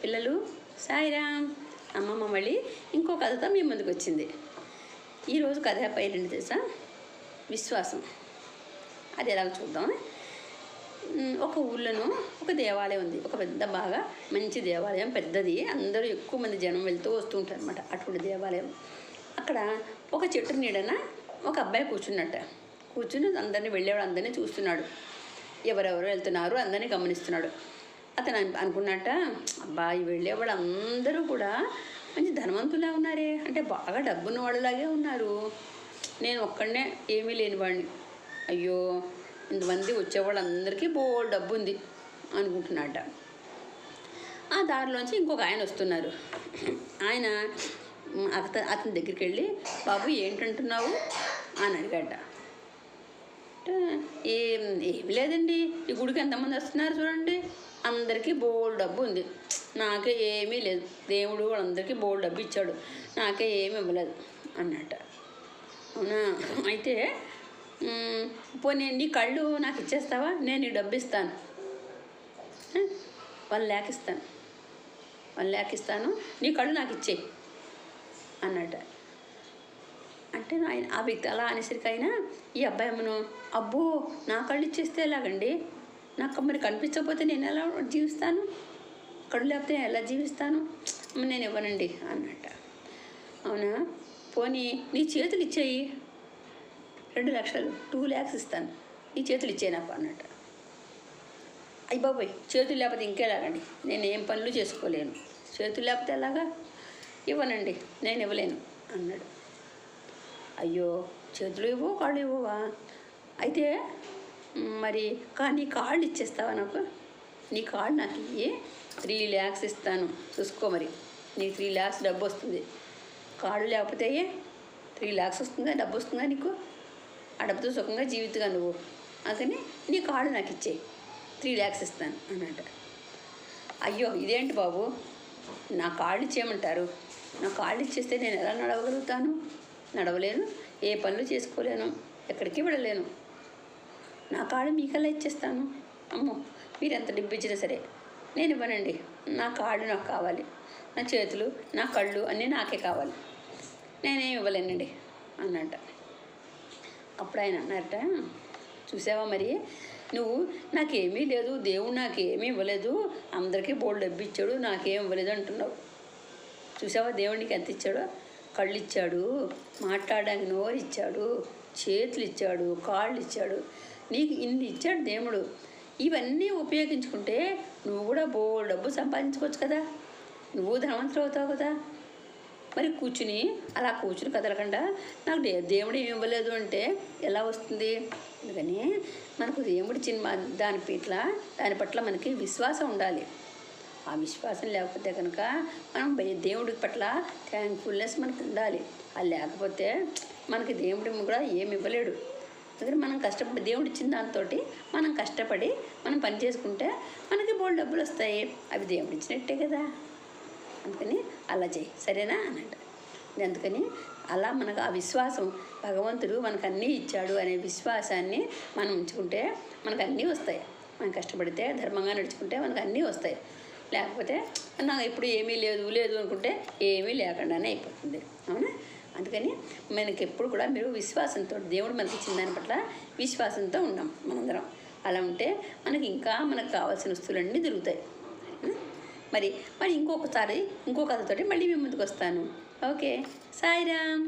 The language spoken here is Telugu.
పిల్లలు సాయిరామ్. అమ్మమ్మ మళ్ళీ ఇంకో కథతో మీ ముందుకు వచ్చింది. ఈరోజు కథ పేరేంటి తెలుసా? విశ్వాసం. అది ఎలాగో చూద్దాం. ఒక ఊళ్ళోనూ ఒక దేవాలయం ఉంది. ఒక పెద్ద బాగా మంచి దేవాలయం, పెద్దది. అందరూ ఎక్కువ మంది జనం వెళ్తూ వస్తూ ఉంటారు అనమాట. అటువంటి దేవాలయం. అక్కడ ఒక చెట్టు నీడన ఒక అబ్బాయి కూర్చుని అందరినీ వెళ్ళేవాడు అందరినీ చూస్తున్నాడు. ఎవరెవరు వెళ్తున్నారు అందరినీ గమనిస్తున్నాడు. అతను అనుకున్నట్ట, అబ్బాయి వెళ్ళేవాళ్ళు అందరూ కూడా మంచి ధనవంతులా ఉన్నారే, అంటే బాగా డబ్బున్న వాళ్ళలాగే ఉన్నారు. నేను ఒక్కడనే ఏమీ లేనివాడిని. అయ్యో, ఇంతమంది వచ్చేవాళ్ళందరికీ బోల్ డబ్బు ఉంది అనుకుంటున్నట్ట. ఆ దారిలోంచి ఇంకొక ఆయన వస్తున్నారు. ఆయన అతని దగ్గరికి వెళ్ళి, బాబు ఏంటంటున్నావు అని అడిగాడ. ఏమి లేదండి, ఈ గుడికి ఎంతమంది వస్తున్నారు చూడండి, అందరికీ బోల్ డబ్బు ఉంది, నాకే ఏమీ లేదు. దేవుడు వాళ్ళందరికీ బోల్ డబ్బు ఇచ్చాడు, నాకే ఏమి ఇవ్వలేదు అన్నట్ట. అవునా, అయితే పోనీ నీ కళ్ళు నాకు ఇచ్చేస్తావా, నేను నీ డబ్బు ఇస్తాను, 1,00,000 ఇస్తాను, 1,00,000 ఇస్తాను, నీ కళ్ళు నాకు ఇచ్చేయి అన్నట్ట. అంటే ఆయన ఆ వ్యక్తి అలా అనేసరికి అయినా ఈ అబ్బాయి అమ్మను, అబ్బో నా కళ్ళు ఇచ్చేస్తే ఎలాగండి, నాకు మరి కనిపించకపోతే నేను ఎలా జీవిస్తాను, కళ్ళు లేకపోతే ఎలా జీవిస్తాను, నేను ఇవ్వనండి అన్నట్ట. అవునా, పోనీ నీ చేతులు ఇచ్చేయి, 2,00,000 2,00,000 ఇస్తాను, నీ చేతులు ఇచ్చేయి నాకు అన్నట్ట. అయ్యి బాబోయ్, చేతులు లేకపోతే ఇంకేలాగండి, నేను ఏం పనులు చేసుకోలేను, చేతులు లేకపోతే ఎలాగా, ఇవ్వనండి, నేను ఇవ్వలేను అన్నాడు. అయ్యో, చేతులు ఇవ్వవు కాళ్ళు ఇవ్వవా, అయితే మరి నీ కాళ్ళు ఇచ్చేస్తావా నాకు, నీ కాళ్ళు నాకు ఇయ్యి, 3,00,000 ఇస్తాను, చూసుకో మరి, నీకు 3,00,000 డబ్బు వస్తుంది. కాళ్ళు లేకపోతే 3,00,000 వస్తుందా, డబ్బు వస్తుందా నీకు, ఆ డబ్బుతో సుఖంగా జీవితంగా నువ్వు, అందుకని నీ కాళ్ళు నాకు ఇచ్చేయి, 3,00,000 ఇస్తాను అన్నట్టు. అయ్యో ఇదేంటి బాబు, నా కాళ్ళు ఇచ్చేయమంటారు, నా కాళ్ళు ఇచ్చేస్తే నేను ఎలా నడవగలుగుతాను, నడవలేను, ఏ పనులు చేసుకోలేను, ఎక్కడికి వెళ్ళలేను, నా కాళ్ళు మీకల్లా ఇచ్చేస్తాను. అమ్మో, మీరు ఎంత డబ్బు ఇచ్చినా సరే నేను ఇవ్వనండి, నా కాళ్ళు నాకు కావాలి, నా చేతులు నా కళ్ళు అన్నీ నాకే కావాలి, నేనేం ఇవ్వలేనండి అన్నట్ట. అప్పుడు ఆయన అన్నారట, చూసావా మరి, నువ్వు నాకేమీ లేదు, దేవుడు నాకేమీ ఇవ్వలేదు, అందరికీ బోల్డ్ డబ్బు ఇచ్చాడు, నాకేం ఇవ్వలేదు అంటున్నావు. చూసావా దేవుడికి ఎంత ఇచ్చాడో, కళ్ళు ఇచ్చాడు, మాట్లాడడానికి నోరు ఇచ్చాడు, చేతులు ఇచ్చాడు, కాళ్ళు ఇచ్చాడు, నీకు ఇన్ని ఇచ్చాడు దేవుడు. ఇవన్నీ ఉపయోగించుకుంటే నువ్వు కూడా బోల్డ్ డబ్బు సంపాదించుకోవచ్చు కదా, నువ్వు ధనవంతులు అవుతావు కదా. మరి అలా కూర్చుని కదలకుండా నాకు దేవుడు ఏమి ఇవ్వలేదు అంటే ఎలా వస్తుంది? అందుకని మనకు దేవుడి చిన్న దాని పట్ల మనకి విశ్వాసం ఉండాలి. ఆ విశ్వాసం లేకపోతే కనుక మనం దేవుడి పట్ల థ్యాంక్ఫుల్నెస్ మనకు ఉండాలి. అది లేకపోతే మనకి దేవుడి కూడా ఏమి ఇవ్వలేడు. అందుకని మనం కష్టపడి దేవుడు ఇచ్చిన దాంతో మనం కష్టపడి మనం పని చేసుకుంటే మనకి బోల్డ్ డబ్బులు వస్తాయి, అవి దేవుడు ఇచ్చినట్టే కదా. అందుకని అలా చేయి, సరేనా అన్నట్టు. అందుకని అలా మనకు ఆ విశ్వాసం, భగవంతుడు మనకు అన్నీ ఇచ్చాడు అనే విశ్వాసాన్ని మనం ఉంచుకుంటే మనకు అన్నీ వస్తాయి. మనం కష్టపడితే ధర్మంగా నడుచుకుంటే మనకు అన్నీ వస్తాయి. లేకపోతే నాకు ఎప్పుడు ఏమీ లేదు అనుకుంటే ఏమీ లేకుండానే అయిపోతుంది. అవునా, అందుకని మనకి ఎప్పుడు కూడా మీరు విశ్వాసంతో, దేవుడు మనకి ఇచ్చిన దాని పట్ల విశ్వాసంతో ఉన్నాం మనందరం. అలా ఉంటే మనకి ఇంకా మనకు కావాల్సిన వస్తువులన్నీ దొరుకుతాయి. మరి ఇంకొకసారి ఇంకో కథతోటి మళ్ళీ మీ ముందుకు వస్తాను. ఓకే, సాయిరామ్.